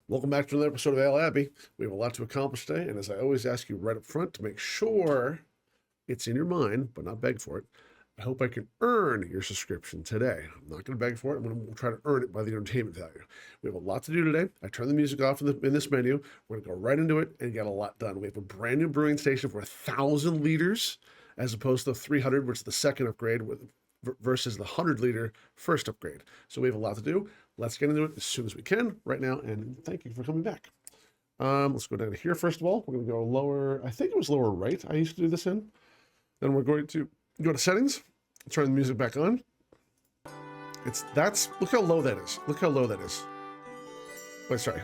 Welcome back to another episode of Abbey. We have a lot to accomplish today, and as I always ask you right up front to make sure it's in your mind, but not beg for it, I hope I can earn your subscription today. I'm not going to beg for it. I'm going to try to earn it by the entertainment value. We have a lot to do today. I turn the music off in this menu. We're going to go right into it and get a lot done. We have a brand new brewing station for 1,000 liters as opposed to 300, which is the second upgrade versus the 100-liter first upgrade. So we have a lot to do. Let's get into it as soon as we can right now, and thank you for coming back. Let's go down to here first of all. We're going to go lower. I think it was lower right I used to do this in. Then we're going to go to settings, turn the music back on. Look how low that is. Look how low that is. Wait, sorry,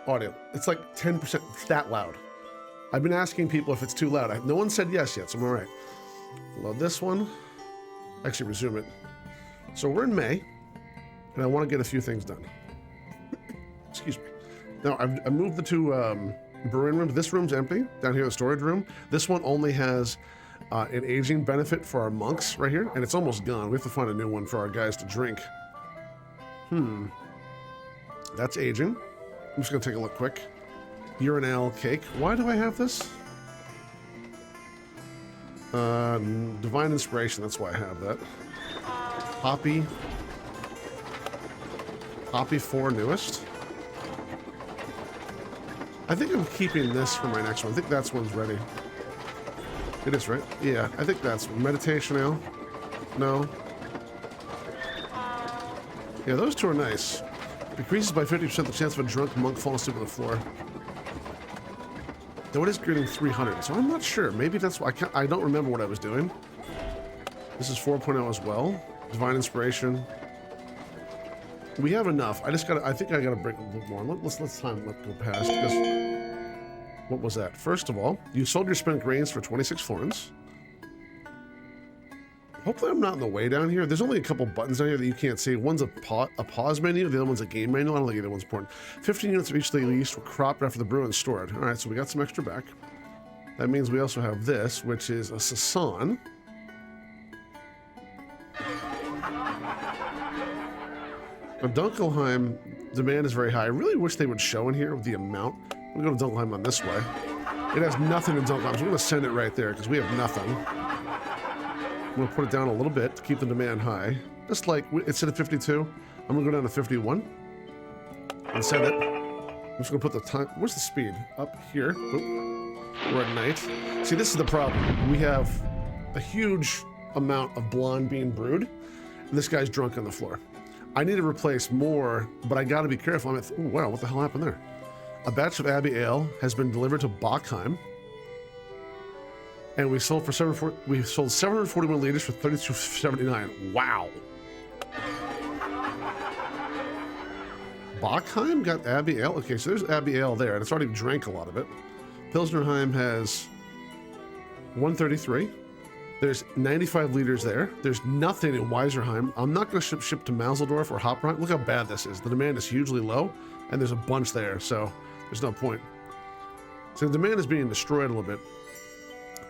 audio. It's like 10%, it's that loud. I've been asking people if it's too loud. No one said yes yet, so I'm all right. Load this one. Actually, resume it. So we're in May, and I want to get a few things done. Excuse me. Now, I've moved the two brewing rooms. This room's empty, down here in the storage room. This one only has an aging benefit for our monks right here, and it's almost gone. We have to find a new one for our guys to drink. That's aging. I'm just going to take a look quick. Urinal cake. Why do I have this? Divine Inspiration, that's why I have that. Poppy 4 newest. I think I'm keeping this for my next one. I think that's one's ready. It is, right? Yeah, I think that's Meditation Ale. No. Yeah, those two are nice. Decreases by 50% the chance of a drunk monk falling asleep on the floor. Though it is grading 300, so I'm not sure. Maybe that's why I don't remember what I was doing. This is 4.0 as well. Divine Inspiration. We have enough. I think I gotta break a little more. Let's let go past, because what was that? First of all, you sold your spent grains for 26 florins. Hopefully I'm not in the way down here. There's only a couple buttons down here that you can't see. One's a pause menu, the other one's a game menu. I don't think either one's important. 15 units of each they leased were cropped after the brew and stored. All right, so we got some extra back. That means we also have this, which is a Saison. Now, Dunkelheim demand is very high. I really wish they would show in here the amount. We'll go to Dunkelheim on this way. It has nothing in Dunkelheim, so we're going to send it right there because we have nothing. I'm going to put it down a little bit to keep the demand high. Just like it's at a 52. I'm going to go down to 51 and send it. I'm just going to put the time. Where's the speed? Up here. Oop. We're at night. See, this is the problem. We have a huge amount of blonde being brewed, and this guy's drunk on the floor. I need to replace more, but I got to be careful. I'm at, oh, wow, what the hell happened there? A batch of Abbey Ale has been delivered to Bockheim, and we sold 741 liters for $32.79. Wow. Bockheim got Abbey Ale? Okay, so there's Abbey Ale there, and it's already drank a lot of it. Pilsnerheim has 133. There's 95 liters there. There's nothing in Weiserheim. I'm not going to ship to Mazeldorf or Hopperein. Look how bad this is. The demand is hugely low, and there's a bunch there, so there's no point. So the demand is being destroyed a little bit,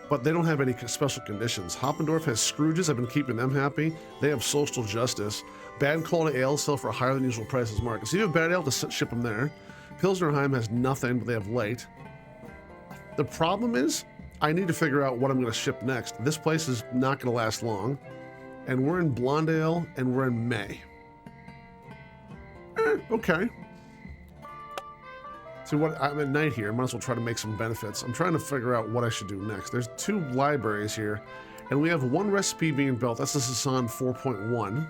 but they don't have any special conditions. Hoppendorf has Scrooges. I've been keeping them happy. They have social justice. Bad quality ale sell for a higher than usual prices market. So you have bad ale to ship them there. Pilsnerheim has nothing, but they have light. The problem is, I need to figure out what I'm going to ship next. This place is not going to last long, and we're in Blonde Ale, and we're in May. Okay. So what? I'm at night here. Might as well try to make some benefits. I'm trying to figure out what I should do next. There's 2 libraries here, and we have 1 recipe being built. That's the Saison 4.1.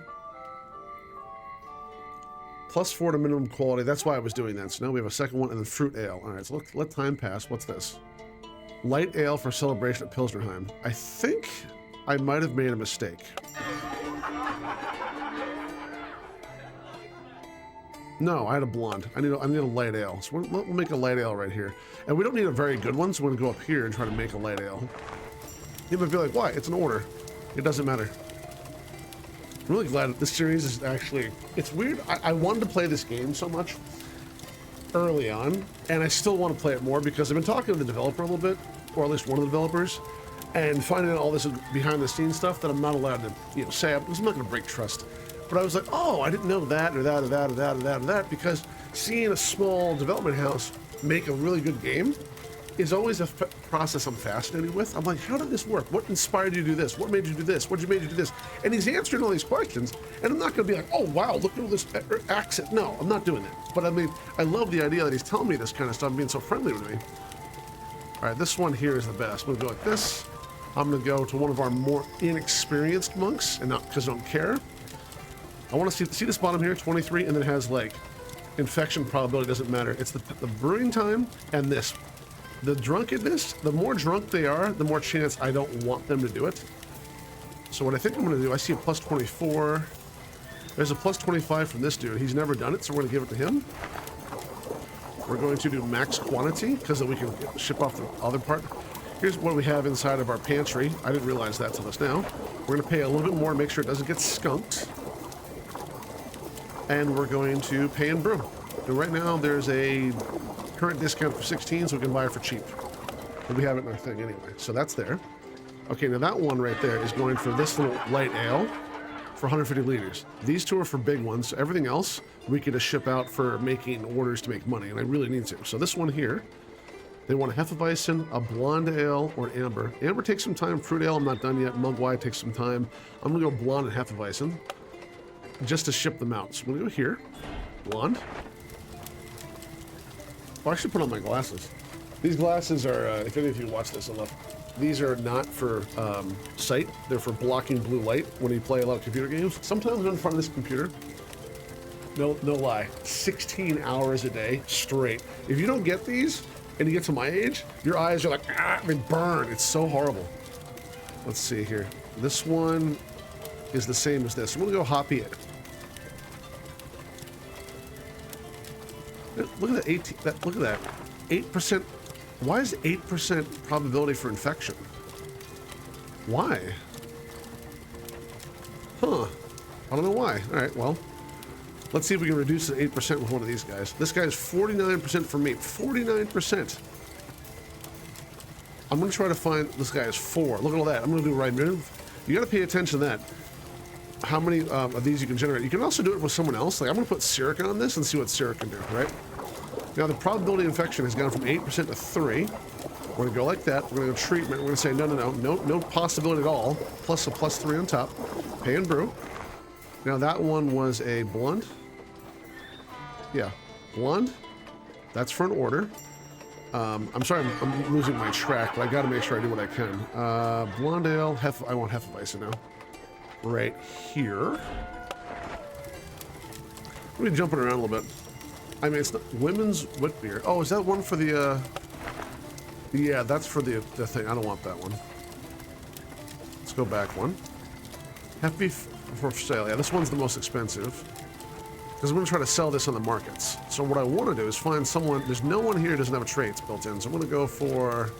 Plus 4 to minimum quality. That's why I was doing that. So now we have a second one, and then fruit ale. All right, so let time pass. What's this? Light ale for celebration at Pilsnerheim. I think I might have made a mistake. No, I had a blonde. I need a light ale. So we'll make a light ale right here. And we don't need a very good one, so we're gonna go up here and try to make a light ale. You might be like, why? It's an order. It doesn't matter. I'm really glad that this series is actually, it's weird. I wanted to play this game so much early on, and I still want to play it more because I've been talking to the developer a little bit, or at least one of the developers, and finding out all this behind the scenes stuff that I'm not allowed to, say, because I'm not going to break trust. But I was like, oh, I didn't know that or that or that or that or that or that, because seeing a small development house make a really good game is always a process I'm fascinated with. I'm like, how did this work? What inspired you to do this? What made you do this? What made you do this? And he's answering all these questions, and I'm not going to be like, oh, wow, look at all this accent. No, I'm not doing that. But I mean, I love the idea that he's telling me this kind of stuff, being so friendly with me. All right, this one here is the best. I'm going to go like this. I'm going to go to one of our more inexperienced monks, and not because I don't care. I want to see this bottom here, 23, and then it has like infection probability doesn't matter. It's the brewing time and this. The drunkenness, the more drunk they are, the more chance I don't want them to do it. So what I think I'm going to do, I see a plus 24. There's a plus 25 from this dude. He's never done it, so we're going to give it to him. We're going to do max quantity, because then we can ship off the other part. Here's what we have inside of our pantry. I didn't realize that till just now. We're going to pay a little bit more to make sure it doesn't get skunked. And we're going to pay and brew. And right now, there's a current discount for 16, so we can buy it for cheap. But we have it in our thing anyway, so that's there. Okay, now that one right there is going for this little light ale for 150 liters. These two are for big ones. So everything else we could just ship out for making orders to make money, and I really need to. So this one here, they want a Hefeweizen, a blonde ale, or an amber. Amber takes some time. Fruit ale, I'm not done yet. Mugwai takes some time. I'm gonna go blonde and Hefeweizen just to ship them out. So I'm gonna go here, blonde. Oh, I should put on my glasses. These glasses are, if any of you watch this enough, these are not for sight. They're for blocking blue light when you play a lot of computer games. Sometimes I'm in front of this computer. No lie. 16 hours a day straight. If you don't get these and you get to my age, your eyes are like, they burn. It's so horrible. Let's see here. This one is the same as this. I'm gonna go hoppy. Look at that, look at that. 8%. Why is 8% probability for infection? Why? Huh. I don't know why. All right, well, let's see if we can reduce it to 8% with one of these guys. This guy is 49% for me. 49%. I'm going to try to find, this guy is 4. Look at all that. I'm going to do right move. You got to pay attention to that. How many of these you can generate. You can also do it with someone else. Like, I'm going to put Syric on this and see what Syric can do, right? Now, the probability of infection has gone from 8% to 3. We're going to go like that. We're going to go treatment. We're going to say, no possibility at all. Plus a plus 3 on top. Pay and brew. Now, that one was a blonde. Yeah, blonde. That's for an order. I'm sorry, I'm losing my track, but I got to make sure I do what I can. Blonde ale. I want Hefeweizen now. Right here. Let me jumping around a little bit. I mean, it's not women's wit beer. Oh, is that one for the, yeah, that's for the thing. I don't want that one. Let's go back one. Hefty for sale. Yeah, this one's the most expensive. Because I'm going to try to sell this on the markets. So what I want to do is find someone, there's no one here who doesn't have traits built in. So I'm going to go for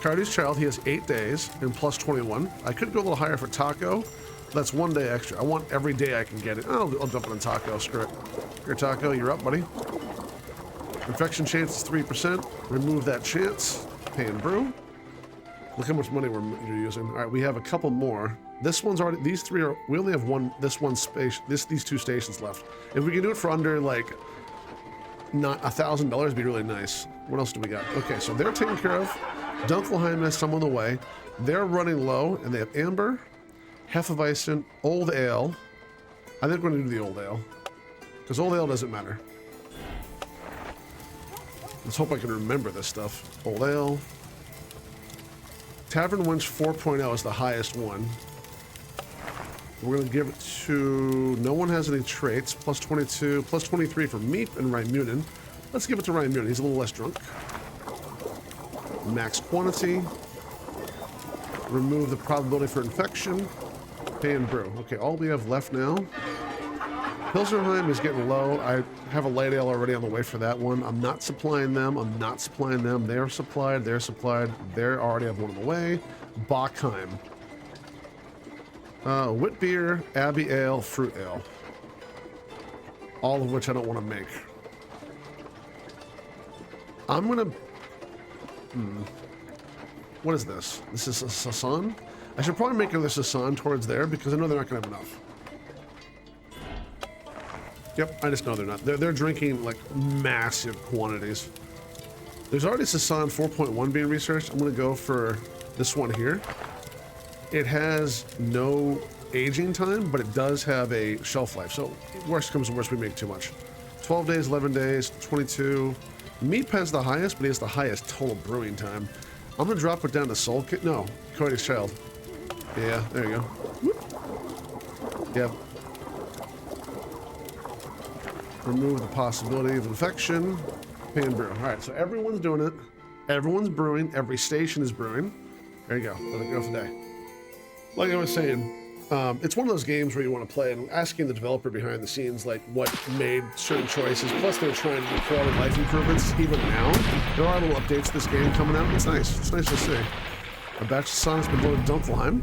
Cardew's Child. He has 8 days and plus 21. I could go a little higher for Taco. That's 1 day extra. I want every day I can get it. I'll jump on Taco. Screw it. Here, Taco, you're up, buddy. Infection chance is 3%. Remove that chance. Pay and brew. Look how much money you're using. All right, we have a couple more. This one's already, these three are, we only have this one space, these 2 stations left. If we can do it for under, like, not $1,000, it'd be really nice. What else do we got? Okay, so they're taken care of. Dunkelheim has some on the way. They're running low, and they have Amber, Hefeweizen, Old Ale. I think we're going to do the Old Ale, because Old Ale doesn't matter. Let's hope I can remember this stuff. Old Ale. Tavern Wench 4.0 is the highest one. We're going to give it to... No one has any traits. Plus 22, plus 23 for Meep and Raimunin. Let's give it to Raimunin. He's a little less drunk. Max quantity. Remove the probability for infection. Pay and brew. Okay, all we have left now. Pilsnerheim is getting low. I have a light ale already on the way for that one. I'm not supplying them. I'm not supplying them. They're supplied. They're supplied. They already have one on the way. Bachheim. Wit beer, Abbey ale, fruit ale. All of which I don't want to make. I'm going to... What is this? This is a Sasan? I should probably make another Sasan towards there because I know they're not going to have enough. Yep, I just know they're not. They're drinking like massive quantities. There's already Sasan 4.1 being researched. I'm gonna go for this one here. It has no aging time, but it does have a shelf life. So worst comes to worst, we make too much. 12 days, 11 days, 22. Meat has the highest, but he has the highest total brewing time. I'm gonna drop it down to Soul Kit. No, Cody's Child. Yeah, there you go. Whoop. Yep. Remove the possibility of infection. Pan brew. All right, so everyone's doing it. Everyone's brewing. Every station is brewing. There you go. Let it go for the day. Like I was saying, it's one of those games where you want to play and asking the developer behind the scenes like what made certain choices. Plus, they're trying to do quality of life improvements even now. There are little updates to this game coming out. It's nice. It's nice to see. A batch of Sonic's been loaded Dunkelheim.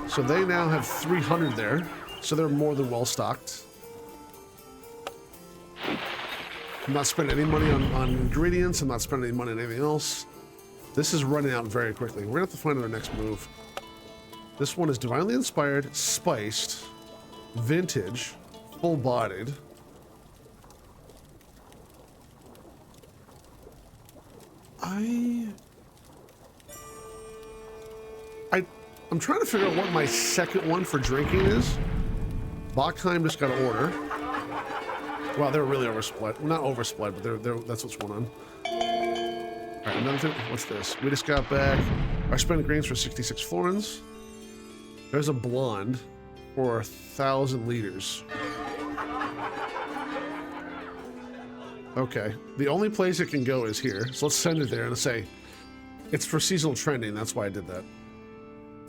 So they now have 300 there. So they're more than well stocked. I'm not spending any money on ingredients. I'm not spending any money on anything else. This is running out very quickly. We're gonna have to find our next move. This one is divinely inspired, spiced, vintage, full-bodied. I'm trying to figure out what my second one for drinking is. Bachheim just got an order. Wow, they're really oversplit. Well, not oversplit, but that's what's going on. All right, another thing. What's this? We just got back our spent grains for 66 florins. There's a blonde for 1,000 liters. Okay, the only place it can go is here. So let's send it there and say it's for seasonal trending. That's why I did that.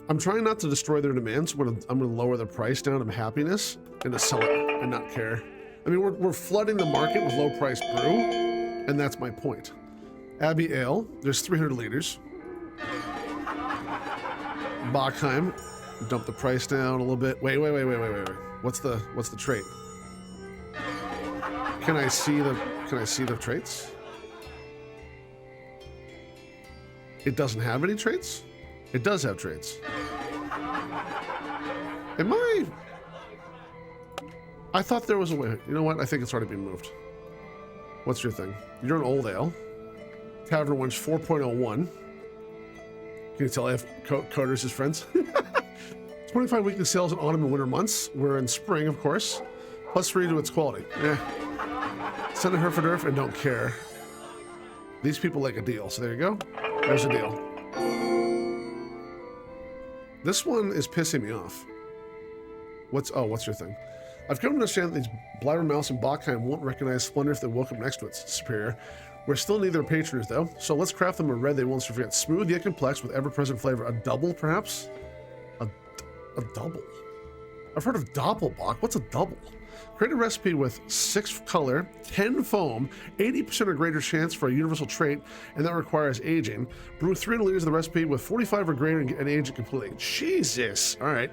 I'm trying not to destroy their demands. I'm gonna lower the price down of happiness and to sell it and not care. I mean, we're flooding the market with low price brew, and that's my point. Abbey Ale, there's 300 liters. Bachheim, dump the price down a little bit. Wait. What's the trait? Can I see the traits? It doesn't have any traits? It does have traits. I thought there was a way. You know what? I think it's already been moved. What's your thing? You're an old ale. Tavern Wench 4.01. Can you tell I have coders as friends? 25 weekly sales in autumn and winter months. We're in spring, of course. +3 to its quality. Send a Herfordurf and don't care. These people like a deal, so there you go. There's a deal. This one is pissing me off. What's your thing? I've come to understand that these Blabbermouse and Bachheim won't recognize Splendor if they woke up next to its superior. We're still neither patroners though, so let's craft them a red they won't forget. Smooth yet complex with ever-present flavor. A double, perhaps? A double? I've heard of Doppelbock. What's a double? Create a recipe with 6 color, 10 foam, 80% or greater chance for a universal trait, and that requires aging. Brew 300 liters of the recipe with 45 or greater and age it completely. Jesus! All right.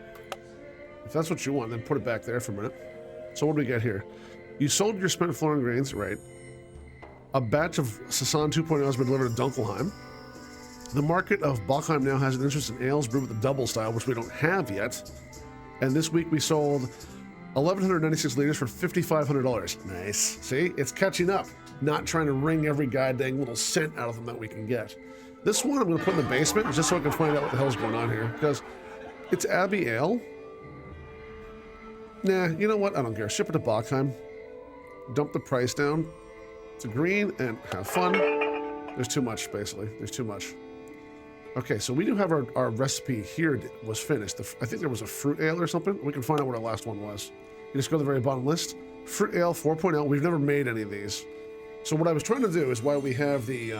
If that's what you want, then put it back there for a minute. So what do we get here? You sold your spent florin grains, right? A batch of Sasan 2.0 has been delivered to Dunkelheim. The market of Bachheim now has an interest in ales brewed with the double style, which we don't have yet. And this week we sold 1,196 liters for $5,500. Nice. See, it's catching up. Not trying to wring every goddamn little cent out of them that we can get. This one I'm going to put in the basement just so I can find out what the hell's going on here. Because it's Abbey Ale. Nah, you know what? I don't care. Ship it to Bachheim. Dump the price down to green and have fun. There's too much, basically. There's too much. Okay, so we do have our recipe here was finished. I think there was a fruit ale or something. We can find out what our last one was. You just go to the very bottom list. Fruit ale 4.0. We've never made any of these. So what I was trying to do is while we have the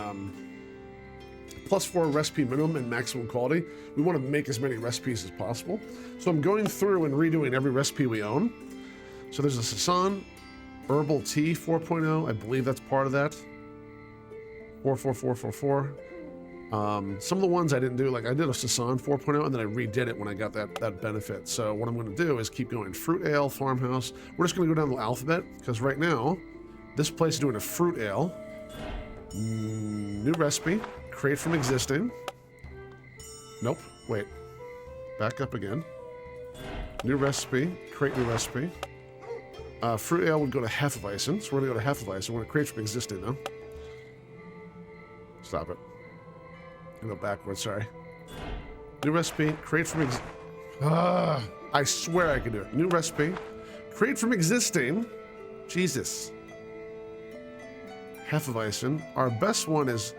+4 recipe minimum and maximum quality, we want to make as many recipes as possible. So I'm going through and redoing every recipe we own. So there's a Sasan Herbal Tea 4.0. I believe that's part of that. 44444. Some of the ones I didn't do, like I did a Sasan 4.0 and then I redid it when I got that benefit. So what I'm going to do is keep going. Fruit ale, farmhouse. We're just going to go down the alphabet because right now this place is doing a fruit ale. New recipe. Create from existing. Nope. Wait. Back up again. New recipe. Create new recipe. Fruit ale would go to Hefeweizen, so we're gonna go to Hefeweizen. We're gonna create from existing though. Stop it. Go backwards, sorry. New recipe, create from I swear I can do it. New recipe, create from existing. Jesus. Hefeweizen. Our best one is,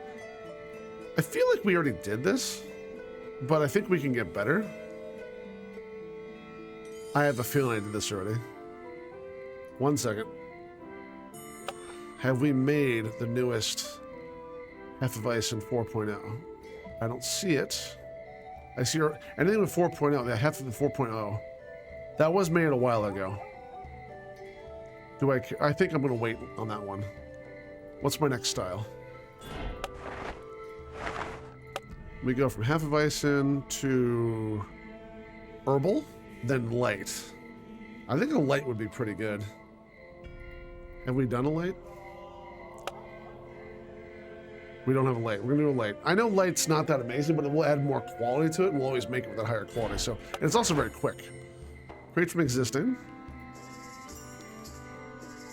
I feel like we already did this, but I think we can get better. I have a feeling I did this already. 1 second. Have we made the newest Hefeweizen 4.0? I don't see it. I see anything with 4.0, the Hefeweizen 4.0. That was made a while ago. I think I'm gonna wait on that one. What's my next style? We go from Hefeweizen to herbal, then light. I think a light would be pretty good. Have we done a light? We don't have a light. We're gonna do a light. I know light's not that amazing, but we'll add more quality to it, and we'll always make it with that higher quality. So, and it's also very quick. Create from existing.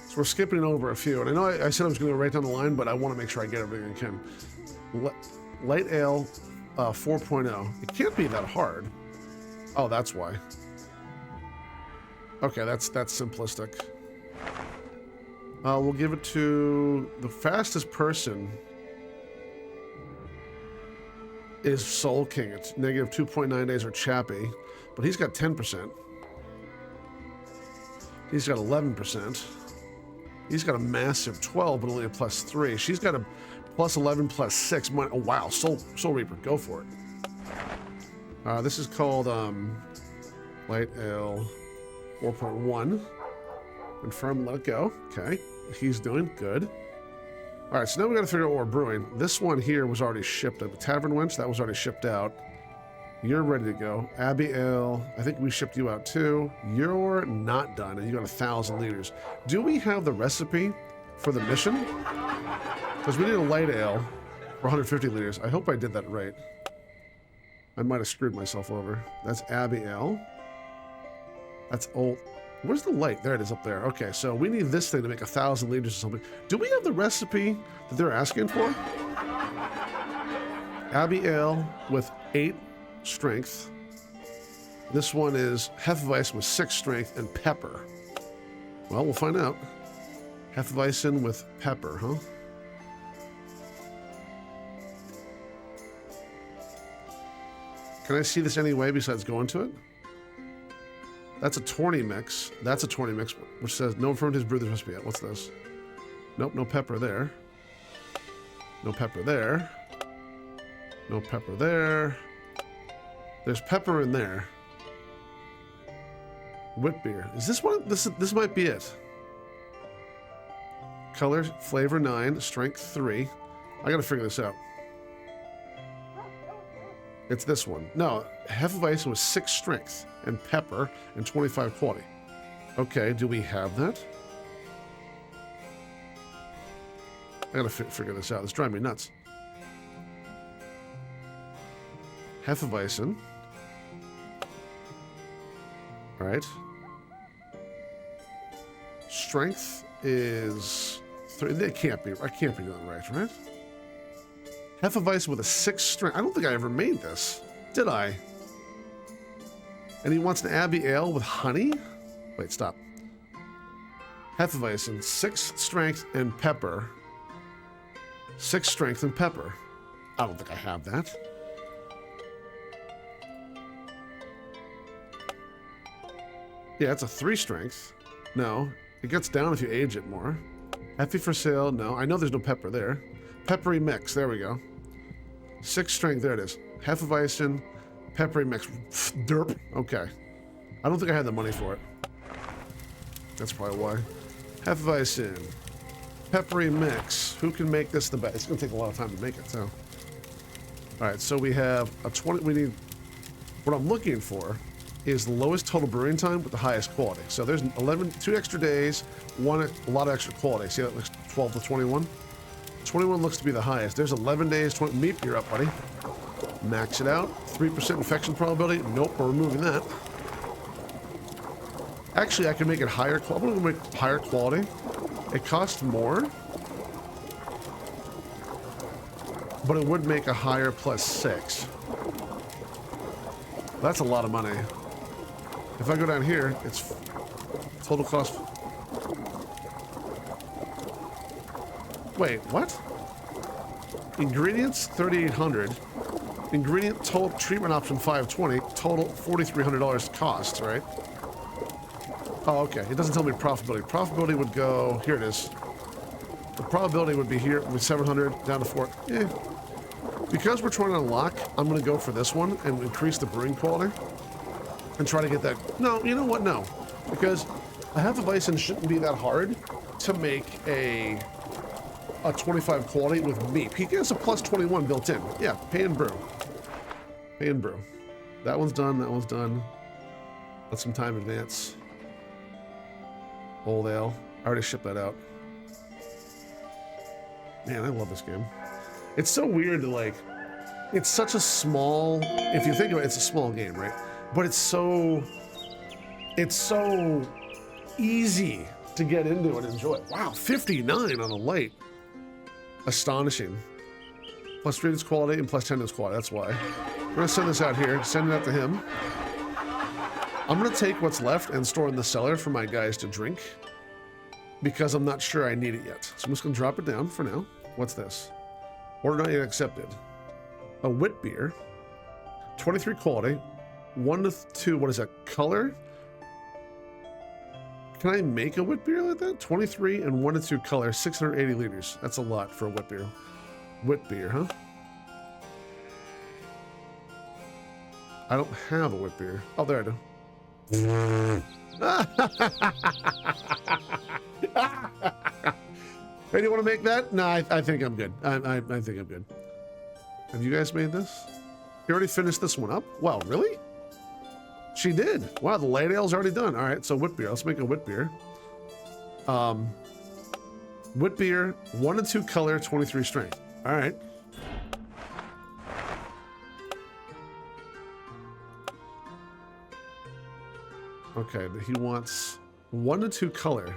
So we're skipping over a few, and I know I said I was gonna go right down the line, but I want to make sure I get everything I can. Light ale 4.0. It can't be that hard. Oh, that's why. Okay, that's simplistic. We'll give it to the fastest person. Is Soul King. It's negative 2.9 days, or Chappie, but he's got 10%. He's got 11%. He's got a massive 12, but only a +3. She's got a +11, +6. Oh wow, Soul Reaper, go for it. This is called Light Ale 4.1. Confirm, let it go. Okay, he's doing good. All right, so now we got to figure out what we're brewing. This one here was already shipped. The Tavern Wench, that was already shipped out. You're ready to go. Abbey Ale, I think we shipped you out too. You're not done, and you got 1,000 liters. Do we have the recipe for the mission? Because we need a light ale for 150 liters. I hope I did that right. I might have screwed myself over. That's Abbey Ale. That's old. Where's the light? There it is up there. Okay, so we need this thing to make 1,000 liters or something. Do we have the recipe that they're asking for? Abbey Ale with 8 strength. This one is Hefeweizen with 6 strength and pepper. Well, we'll find out. Hefeweizen with pepper, huh? Can I see this any way besides going to it? That's a tourney mix. That's a tourney mix, which says no fermented brew this recipe yet. What's this? Nope, no pepper there. No pepper there. No pepper there. There's pepper in there. Whip beer. Is this one? This might be it. Color, flavor 9, strength 3. I gotta figure this out. It's this one. No, Hefeweizen with 6 strength and pepper and 25 quality. Okay, do we have that? I gotta figure this out. It's driving me nuts. Hefeweizen. All right. Strength is 3. It can't be. I can't be doing right? Hefeweizen with a 6 strength. I don't think I ever made this. Did I? And he wants an Abbey Ale with honey? Wait, stop. Hefeweizen, 6 strength and pepper. 6 strength and pepper. I don't think I have that. Yeah, it's a 3 strength. No, it gets down if you age it more. Effie for sale, no. I know there's no pepper there. Peppery mix, there we go. 6 strength, there it is. Hefeweizen, peppery mix. Derp. Okay. I don't think I had the money for it. That's probably why. Hefeweizen, peppery mix. Who can make this the best? It's gonna take a lot of time to make it, too. All right, so we have a 20. We need. What I'm looking for is the lowest total brewing time with the highest quality. So there's 2 extra days, a lot of extra quality. See that looks 12 to 21. 21 looks to be the highest. There's 11 days. 20. Meep, you're up, buddy. Max it out. 3% infection probability. Nope, we're removing that. Actually, I can make it higher. I'm gonna make higher quality. It costs more, but it would make a higher +6. That's a lot of money. If I go down here, it's total cost. Wait, what? Ingredients 3,800. Ingredient total treatment option 520. Total $4,300 cost, right? Oh, okay. It doesn't tell me profitability. Profitability would go. Here it is. The probability would be here with 700 down to 4. Eh. Because we're trying to unlock, I'm going to go for this one and increase the brewing quality and try to get that. No, you know what? No, because a half a bison shouldn't be that hard to make a 25 quality with meat. He gets a +21 built in. Yeah, pay and brew. Pay and brew. That one's done. That one's done. Let some time advance. Old ale. I already shipped that out. Man, I love this game. It's so weird to like, it's such a small, if you think about it, it's a small game, right? But it's so easy to get into and enjoy. Wow, 59 on a light. Astonishing. +3 is quality and +10 is quality, that's why. We're gonna send this out here, send it out to him. I'm gonna take what's left and store in the cellar for my guys to drink because I'm not sure I need it yet. So I'm just gonna drop it down for now. What's this? Order not yet accepted. A wit beer, 23 quality, 1 to 2, what is that, color? Can I make a wit beer like that? 23 and 1 to 2 color, 680 liters. That's a lot for a wit beer. Wit beer, huh? I don't have a wit beer. Oh, there I do. Hey, do you want to make that? No, I think I'm good. I think I'm good. Have you guys made this? You already finished this one up? Wow, really? She did. Wow, the light ale's already done. All right, so wit beer. Let's make a wit beer. Wit beer, 1 to 2 color, 23 strength. All right. Okay, but he wants 1 to 2 color,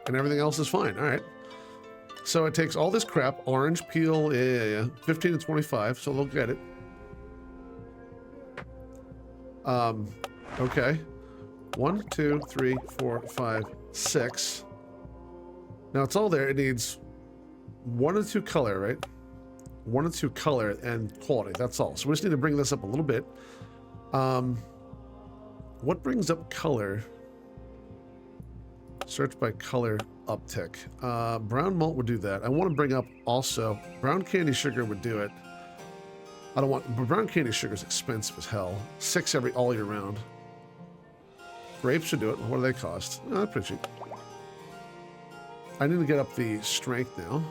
and everything else is fine. All right. So it takes all this crap, orange peel, yeah, 15 to 25, so they'll get it. Okay. 1, 2, 3, 4, 5, 6. Now it's all there. It needs 1 to 2 color, right? 1 to 2 color and quality. That's all. So we just need to bring this up a little bit. What brings up color? Search by color uptick. Brown malt would do that. I want to bring up also brown candy sugar would do it. I don't want, but brown candy sugar is expensive as hell. 6 all year round. Grapes should do it. What do they cost? Oh, pretty cheap. I need to get up the strength now.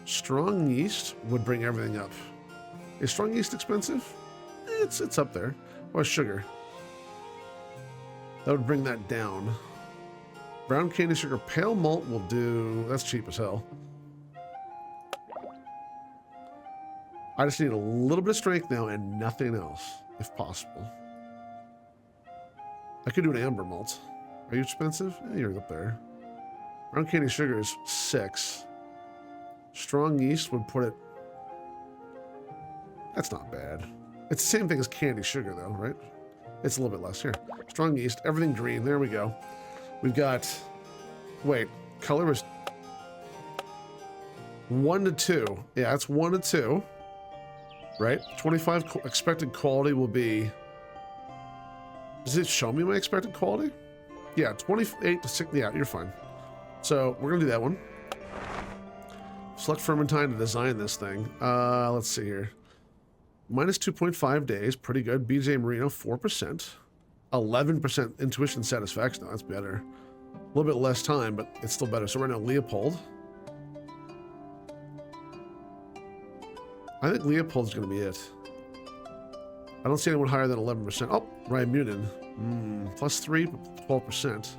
Strong yeast would bring everything up. Is strong yeast expensive? It's up there. Or sugar. That would bring that down. Brown candy sugar, pale malt will do. That's cheap as hell. I just need a little bit of strength now and nothing else, if possible. I could do an amber malt. Are you expensive? Yeah, you're up there. Brown candy sugar is 6. Strong yeast would put it. That's not bad. It's the same thing as candy sugar, though, right? It's a little bit less here. Strong yeast, everything green. There we go. We've got. Wait, color is 1 to 2. Yeah, that's 1 to 2. Right? 25 expected quality will be. Does it show me my expected quality? Yeah, 28 to 6. Yeah, you're fine. So we're gonna do that one. Select fermentine to design this thing. Let's see here. Minus 2.5 days, pretty good. BJ Marino, 4%. 11% intuition satisfaction. That's better. A little bit less time, but it's still better. So right now, Leopold. I think Leopold's going to be it. I don't see anyone higher than 11%. Oh, Ryan Munin. Plus 3, 12%.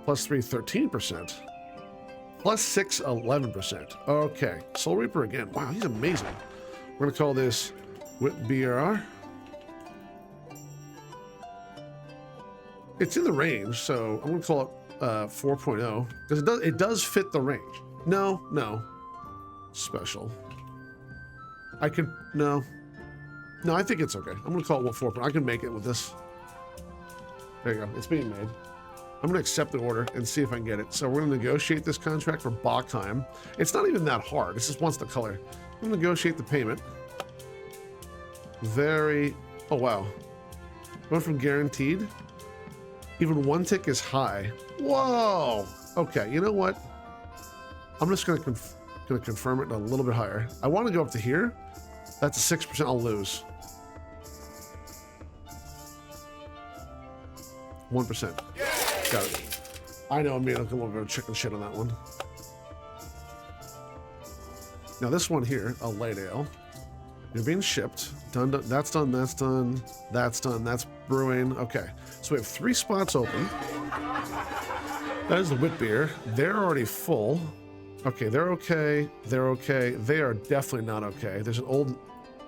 Plus 3, 13%. Plus 6, 11%. Okay. Soul Reaper again. Wow, he's amazing. We're going to call this Wit BRR. It's in the range, so I'm gonna call it 4.0 because it does fit the range. No, special. I can no, I think it's okay. I'm gonna call it 4.0. I can make it with this. There you go. It's being made. I'm gonna accept the order and see if I can get it. So we're gonna negotiate this contract for Bachheim. It's not even that hard. It just wants the color. I'm gonna negotiate the payment. Oh wow. Went from guaranteed. Even one tick is high. Whoa. Okay, you know what? I'm just gonna confirm it a little bit higher. I want to go up to here. That's a 6%. I'll lose. 1%. Got it. I know I'm being a little bit of chicken shit on that one. Now this one here, a light ale. You're being shipped. Done, done. That's done. That's done. That's done. That's brewing. Okay. So we have 3 spots open. That is the wit beer. They're already full. Okay, they're okay. They're okay. They are definitely not okay. There's an old...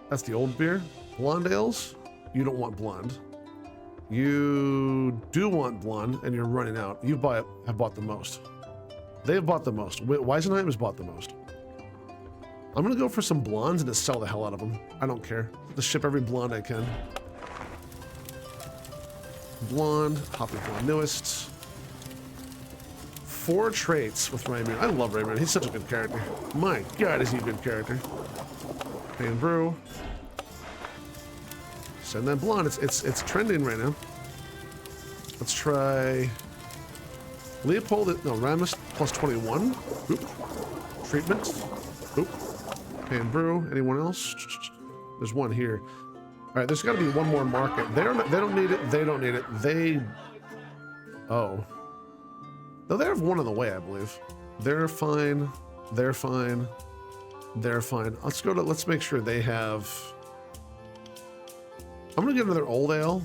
That's the old beer. Blonde ales. You don't want blonde. You do want blonde, and you're running out. You have bought the most. They have bought the most. Weisenheim has bought the most. I'm gonna go for some blondes and just sell the hell out of them. I don't care. Just ship every blonde I can. Blonde, Hoppy Blonde Newest. 4 traits with Rayman. I love Rayman. He's such a good character. My God, is he a good character. Pay and brew. Send that blonde. It's trending right now. Let's try Leopold. No, Ramus plus 21. Oop. Treatment. Oop. Pay and brew. Anyone else? There's one here. All right, there's got to be one more market. They don't need it. They don't need it. Oh. No, they have one on the way, I believe. They're fine. They're fine. They're fine. Let's make sure they have... I'm gonna get another old ale.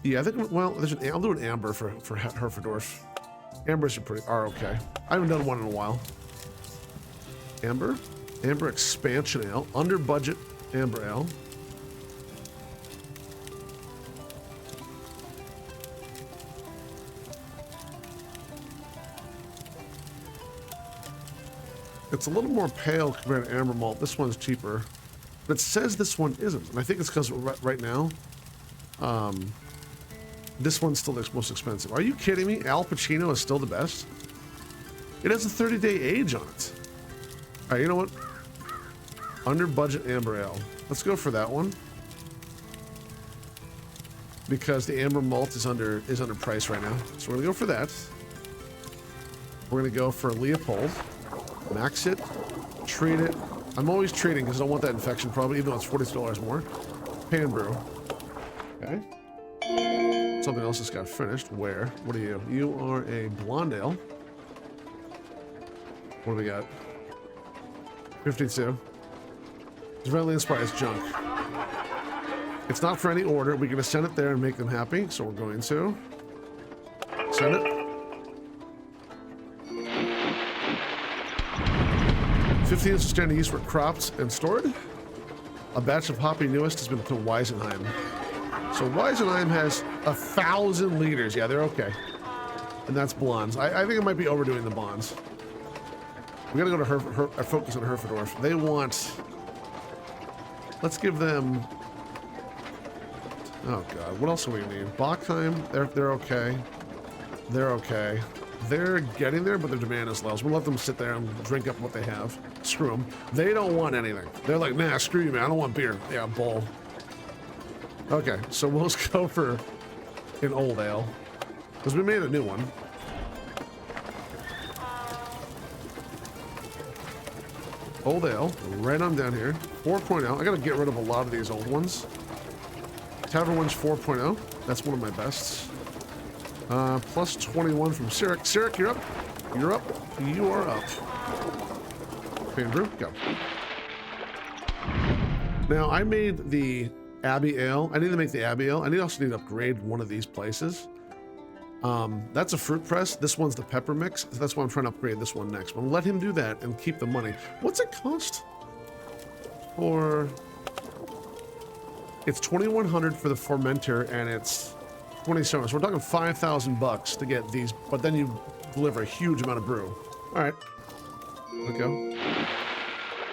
Yeah, I think, well, I'll do an amber for Herfordorf. Ambers are okay. I haven't done one in a while. Amber expansion ale, under budget amber ale. It's a little more pale compared to amber malt. This one's cheaper. But it says this one isn't. And I think it's because right now, this one's still the most expensive. Are you kidding me? Al Pacino is still the best? It has a 30-day age on it. All right, you know what? Under budget amber ale. Let's go for that one. Because the amber malt is under price right now. So we're gonna go for that. We're gonna go for Leopold. Max it. Treat it. I'm always treating because I don't want that infection probably, even though it's $40 more. Pay and brew. Okay. Something else just got finished. Where? What are you? You are a blonde ale. What do we got? 52. It's really inspired. It's junk. It's not for any order. We're going to send it there and make them happy. So we're going to send it. 15 is standing use for cropped and stored. A batch of Hoppy Newest has been put to Weisenheim. So Weisenheim has 1,000 liters. Yeah, they're okay. And that's blondes. I think it might be overdoing the bonds. We gotta go to focus on Herfordorf. They want... Let's give them... Oh god, what else do we need? Bachheim, they're okay. They're okay. They're getting there, but their demand is low. So we'll let them sit there and drink up what they have. Screw them. They don't want anything. They're like, nah, screw you, man. I don't want beer. Yeah, bull. Okay, so we'll just go for an old ale. Because we made a new one. Old ale, right on down here. 4.0. I gotta get rid of a lot of these old ones. Tavern one's 4.0. That's one of my bests. Plus 21 from Sirik. Sirik, you're up. You're up. You are up. Fan brew, go. Now, I made the Abbey Ale. I need to make the Abbey Ale. I also need to upgrade one of these places. That's a fruit press. This one's the pepper mix. So that's why I'm trying to upgrade this one next. But I'll let him do that and keep the money. What's it cost? For It's 2,100 for the fermenter, and it's 27. So we're talking $5,000 to get these, but then you deliver a huge amount of brew. All right, let's go.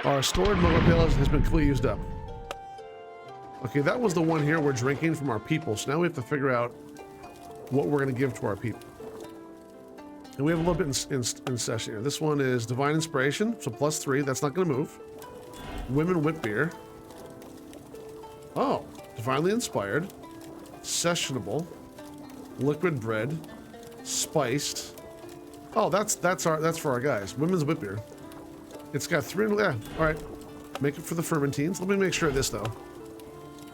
Our stored mug pail has been completely used up. Okay, that was the one here we're drinking from our people. So now we have to figure out what we're going to give to our people. And we have a little bit in session here. This one is Divine Inspiration, so +3. That's not going to move. Women Wit Beer. Oh, Divinely Inspired. Sessionable. Liquid Bread. Spiced. Oh, that's for our guys. Women's Wit Beer. It's got 3. Yeah, all right. Make it for the fermentines. Let me make sure of this though.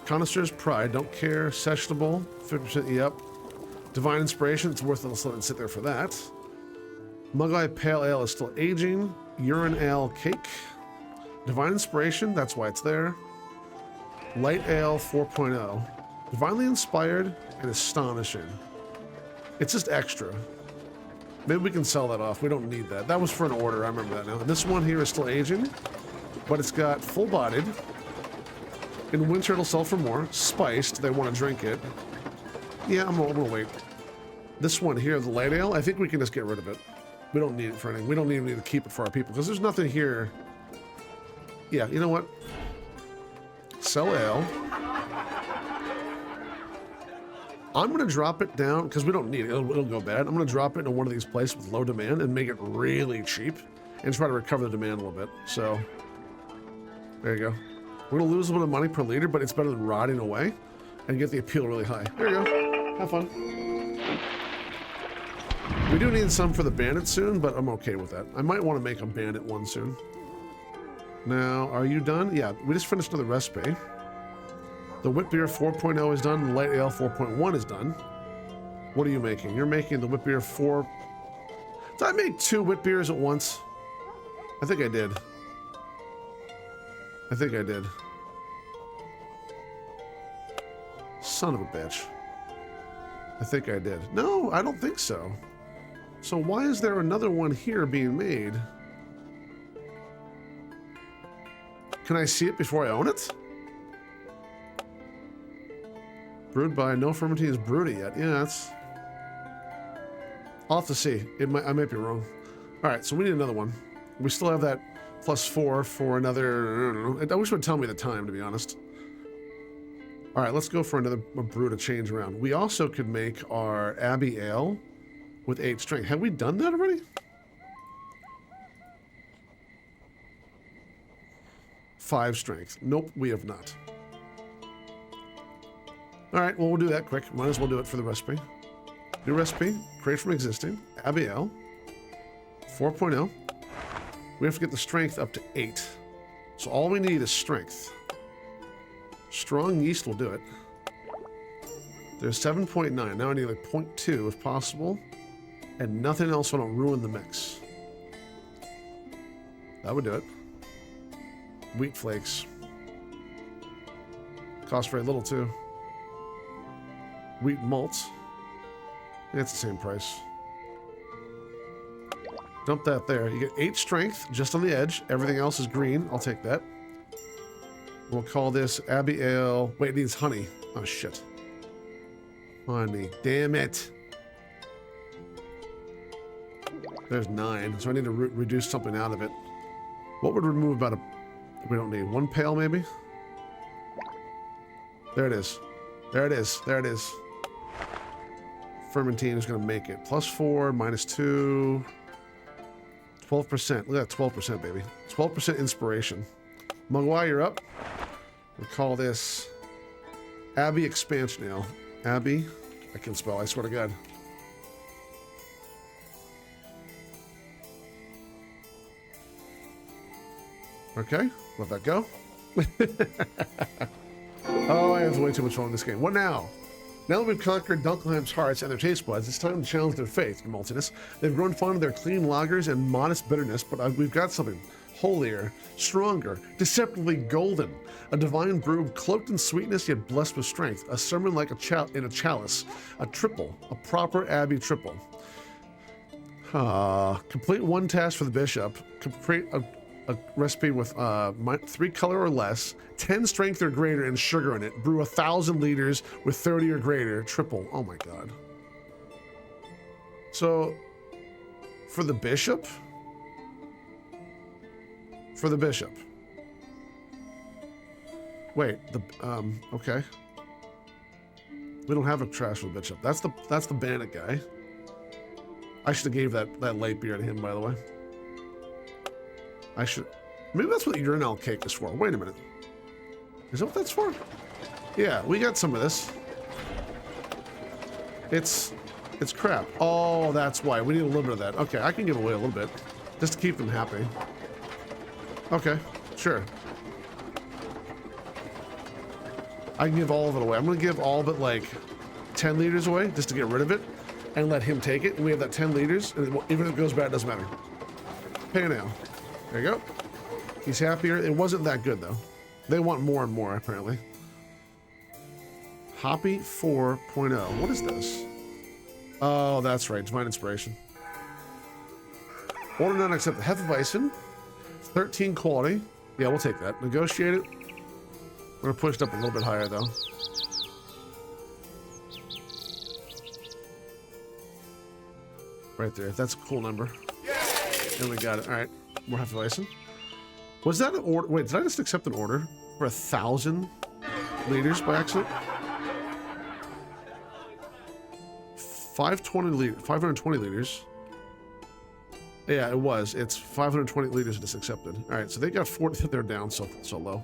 Connoisseur's Pride. Don't care. Sessionable. 50% E-up. Divine Inspiration. It's worth letting it sit there for that. Mug-Eye Pale Ale is still aging. Urine Ale Cake. Divine Inspiration, that's why it's there. Light Ale 4.0. Divinely Inspired and Astonishing. It's just extra. Maybe we can sell that off. We don't need that. That was for an order, I remember that now. This one here is still aging, but it's got full-bodied. In winter, it'll sell for more. Spiced, they want to drink it. Yeah, I'm gonna wait. This one here, the Light Ale, I think we can just get rid of it. We don't need it for anything. We don't even need to keep it for our people because there's nothing here. Yeah, you know what? Sell ale. I'm going to drop it down because we don't need it. It'll go bad. I'm going to drop it into one of these places with low demand and make it really cheap and try to recover the demand a little bit. So there you go. We're going to lose a little bit of money per liter, but it's better than rotting away and get the appeal really high. There you go. Have fun. We do need some for the bandit soon, but I'm okay with that. I might want to make a bandit one soon. Now, are you done? Yeah, we just finished another recipe. The Wit Beer 4.0 is done. The Light Ale 4.1 is done. What are you making? You're making the Wit Beer 4... Did I make 2 Wit Beers at once? I think I did. I think I did. Son of a bitch. I think I did. No, I don't think so. So why is there another one here being made? Can I see it before I own it? Brewed by no fermenting is brewed it yet. Yeah, that's... I'll have to see. I might be wrong. All right, so we need another one. We still have that +4 for another... I don't know. I wish it would tell me the time, to be honest. All right, let's go for another brew to change around. We also could make our Abbey Ale with 8 strength. Have we done that already? 5 strength. Nope, we have not. All right, well, we'll do that quick. Might as well do it for the recipe. New recipe, create from existing, Abbey Ale, 4.0. We have to get the strength up to 8. So all we need is strength. Strong yeast will do it. There's 7.9. Now I need like 0.2 if possible. And nothing else so I don't ruin the mix. That would do it. Wheat flakes. Cost very little too. Wheat malts. It's the same price. Dump that there. You get 8 strength just on the edge. Everything else is green. I'll take that. We'll call this Abbey Ale. Wait, it needs honey. Oh, shit. Honey. Damn it. There's 9, so I need to reduce something out of it. What would remove about a... We don't need 1 pail, maybe? There it is. There it is. There it is. Fermentine is going to make it. +4, -2... 12%. Look at that 12%, baby. 12% inspiration. Mugwai, you're up. We'll call this Abbey Expansion Ale. Abbey. I can spell, I swear to God. Okay, let that go. Oh, I have way too much fun in this game. What now? Now that we've conquered Dunkelheim's hearts and their taste buds, it's time to challenge their faith in maltiness. They've grown fond of their clean lagers and modest bitterness, but we've got something holier, stronger, deceptively golden. A divine brew cloaked in sweetness yet blessed with strength. A sermon like in a chalice. A triple. A proper Abbey triple. Complete 1 task for the bishop. Complete a a recipe with 3 color or less, 10 strength or greater, and sugar in it. Brew 1,000 liters with 30 or greater. Triple. Oh my god. So, for the bishop? For the bishop. Wait, okay. We don't have a trash for the bishop. That's the bandit guy. I should have gave that light beer to him, by the way. I should... Maybe that's what the urinal cake is for. Wait a minute. Is that what that's for? Yeah, we got some of this. It's crap. Oh, that's why. We need a little bit of that. Okay, I can give away a little bit. Just to keep them happy. Okay, sure. I can give all of it away. I'm going to give all of it like 10 liters away just to get rid of it and let him take it. And we have that 10 liters. And even if it goes bad, it doesn't matter. Pay now. There you go. He's happier. It wasn't that good, though. They want more and more, apparently. Hoppy 4.0. What is this? Oh, that's right. Divine Inspiration. Order not accept the Hefeweizen. 13 quality. Yeah, we'll take that. Negotiate it. We're going to push it up a little bit higher, though. Right there. That's a cool number. And we got it. All right. More Hefeweizen. Was that an order? Wait, did I just accept an order for 1,000 liters by accident? 520 liters. Yeah, it was. It's 520 liters just accepted. All right, so they got 40. They're down so low.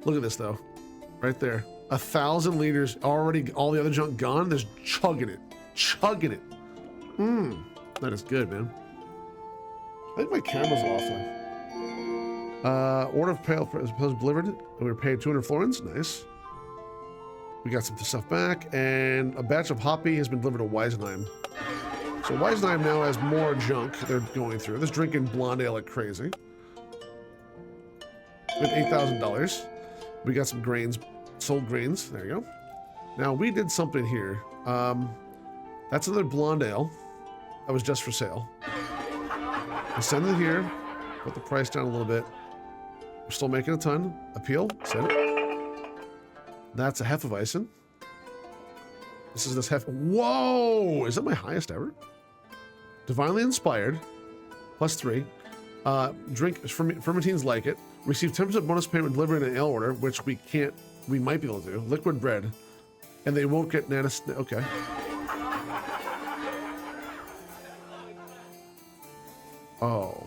Look at this though, right there. 1,000 liters already. All the other junk gone. There's chugging it. That is good, man. I think my camera's off. Order of pale was delivered. We were paid 200 florins. Nice. We got some stuff back, and a batch of Hoppy has been delivered to Weisenheim. So Weisenheim now has more junk they're going through. They're drinking blonde ale like crazy. With $8,000. We got some grains, sold grains. There you go. Now we did something here. That's another blonde ale. That was just for sale. I send it here. Put the price down a little bit. We're still making a ton. Appeal. Send it. That's a Hefeweizen. This is this Whoa! Is that my highest ever? Divinely Inspired. +3. Drink fermentines like it. Receive 10% bonus payment delivering an ale order, which we might be able to do. Liquid bread. And they won't get nanas. Okay. Oh.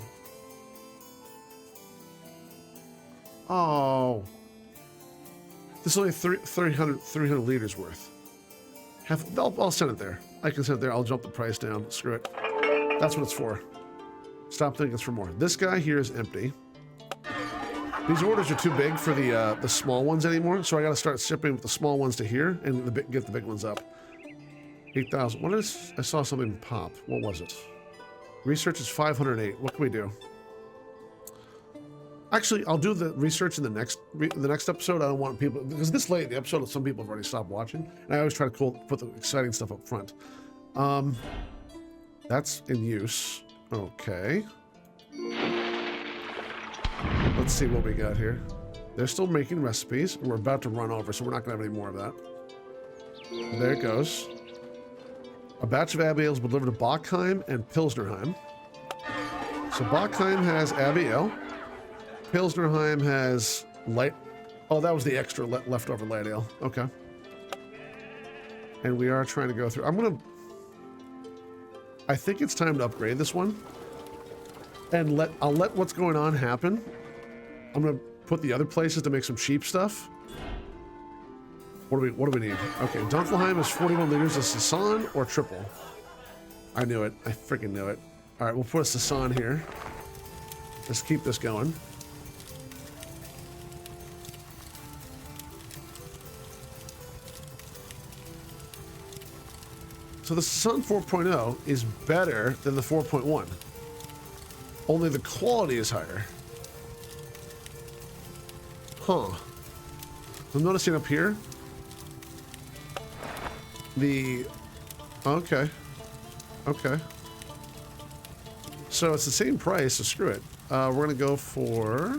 Oh. This is only 300 liters worth. I'll send it there. I can send it there. I'll jump the price down. Screw it. That's what it's for. Stop thinking it's for more. This guy here is empty. These orders are too big for the small ones anymore, so I got to start shipping with the small ones to here and get the big ones up. 8,000. What is? I saw something pop. What was it? Research is 508. What can we do? Actually, I'll do the research in the next episode. I don't want people, because this late in the episode, some people have already stopped watching, and I always try to put the exciting stuff up front. That's in use. Okay. Let's see what we got here. They're still making recipes, and we're about to run over, so we're not going to have any more of that. There it goes. A batch of Abbey ales delivered to Bockheim and Pilsnerheim. So Bockheim has Abbey ale. Pilsnerheim has light. Oh, that was the extra leftover light ale. Okay. And we are trying to go through. I think it's time to upgrade this one. And I'll let what's going on happen. I'm gonna put the other places to make some cheap stuff. What do we need? Okay, Dunkelheim is 41 liters of Saison or triple. I knew it. I freaking knew it. All right, we'll put a Saison here. Let's keep this going. So the Saison 4.0 is better than the 4.1. Only the quality is higher. Huh. I'm noticing up here. Okay. Okay. So it's the same price, so screw it. We're going to go for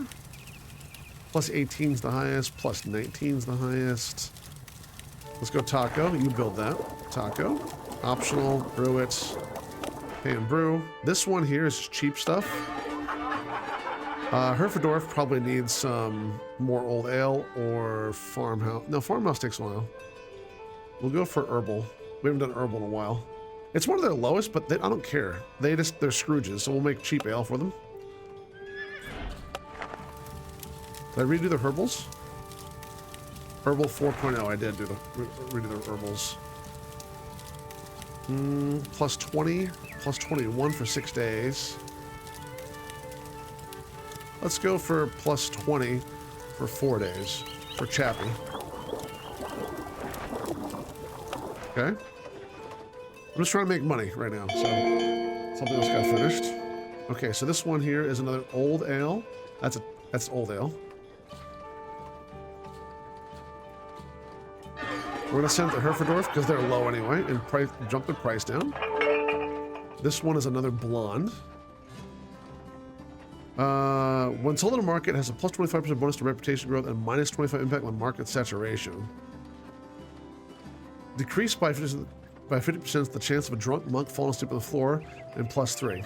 plus 18's the highest, plus 19's the highest. Let's go taco. You build that. Taco. Optional. Brew it. Pay and brew. This one here is cheap stuff. Herfordorf probably needs some more old ale or farmhouse. No, farmhouse takes a while. We'll go for herbal. We haven't done herbal in a while. It's one of their lowest, but I don't care. They're Scrooges, so we'll make cheap ale for them. Did I redo the herbals? Herbal 4.0, I did do redo the herbals. Plus 20, plus 21 for 6 days. Let's go for plus 20 for 4 days for Chappie. Okay. I'm just trying to make money right now, so something else got finished. Okay, so this one here is another old ale. That's old ale. We're gonna send it to Herfordorf because they're low anyway and jump the price down. This one is another blonde. When sold in a market, it has a plus 25% bonus to reputation growth and minus 25 impact on market saturation. Decreased by 50% the chance of a drunk monk falling asleep on the floor, and plus 3.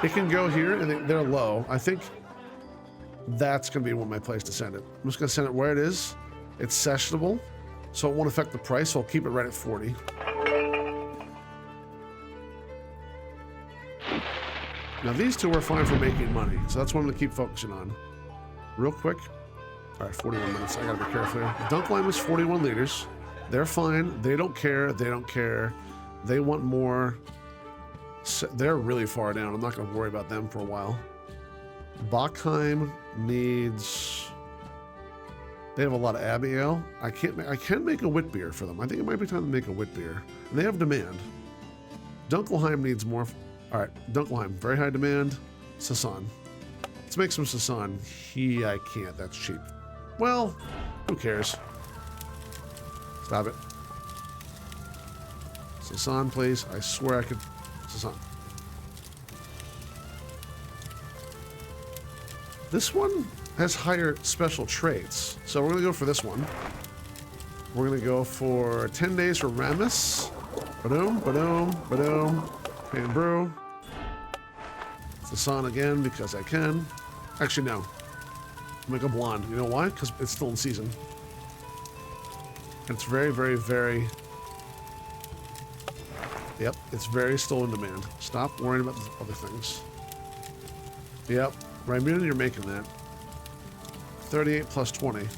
It can go here, and they're low. I think that's going to be my place to send it. I'm just going to send it where it is. It's sessionable, so it won't affect the price, so I'll keep it right at 40. Now these two are fine for making money, so that's what I'm going to keep focusing on. Real quick. All right, 41 minutes. I got to be careful here. Dunk lime is 41 liters. They're fine. They don't care. They don't care. They want more. They're really far down. I'm not going to worry about them for a while. Bachheim needs... They have a lot of Abbey ale. I can make a wit beer for them. I think it might be time to make a wit beer. And they have demand. Dunkelheim needs more. All right, Dunkelheim, very high demand. Saison. Let's make some Saison. I can't. That's cheap. Well, who cares? Stop it. Saison, please. I swear I could. Saison. This one has higher special traits, so we're gonna go for this one. We're gonna go for 10 days for Ramus. Ba-doom, ba-doom, ba-doom. Pay and brew. Saison again because I can. Actually, no. Make a blonde. You know why? Because it's still in season. It's very, very, very... Yep, it's very still in demand. Stop worrying about the other things. Yep, Raimundo, you're making that. 38 plus 20.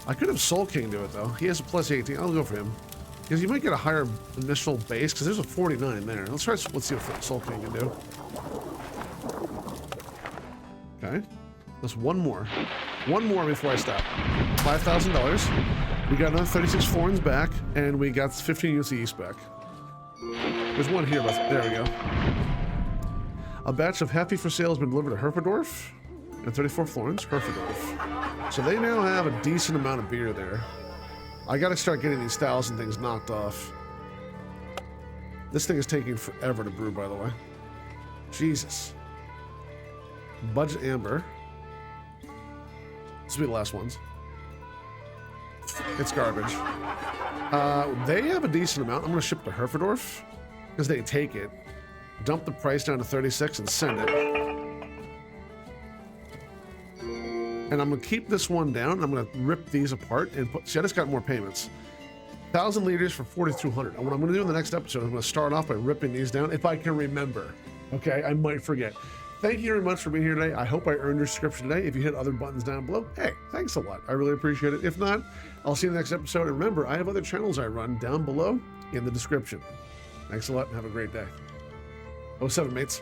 I could have Soul King do it, though. He has a plus 18. I'll go for him. Because you might get a higher initial base, because there's a 49 there. Let's see what Soul King can do. Okay. There's one more. One more before I stop. $5,000. We got another 36 florins back, and we got 15 UCEs back. There's one here, but there we go. A batch of Happy for Sale has been delivered to Herfordorf, and 34 florins, Herfordorf. So they now have a decent amount of beer there. I gotta start getting these styles and things knocked off. This thing is taking forever to brew, by the way. Jesus. Budget Amber. This will be the last ones. It's garbage. They have a decent amount. I'm gonna ship to Herfordorf because they take it. Dump the price down to 36 and send it. And I'm gonna keep this one down. And I'm gonna rip these apart and put. See, I just got more payments. 1,000 liters for 4,200. And what I'm gonna do in the next episode, I'm gonna start off by ripping these down if I can remember. Okay, I might forget. Thank you very much for being here today. I hope I earned your subscription today. If you hit other buttons down below, hey, thanks a lot. I really appreciate it. If not, I'll see you in the next episode. And remember, I have other channels I run down below in the description. Thanks a lot and have a great day. 07, mates.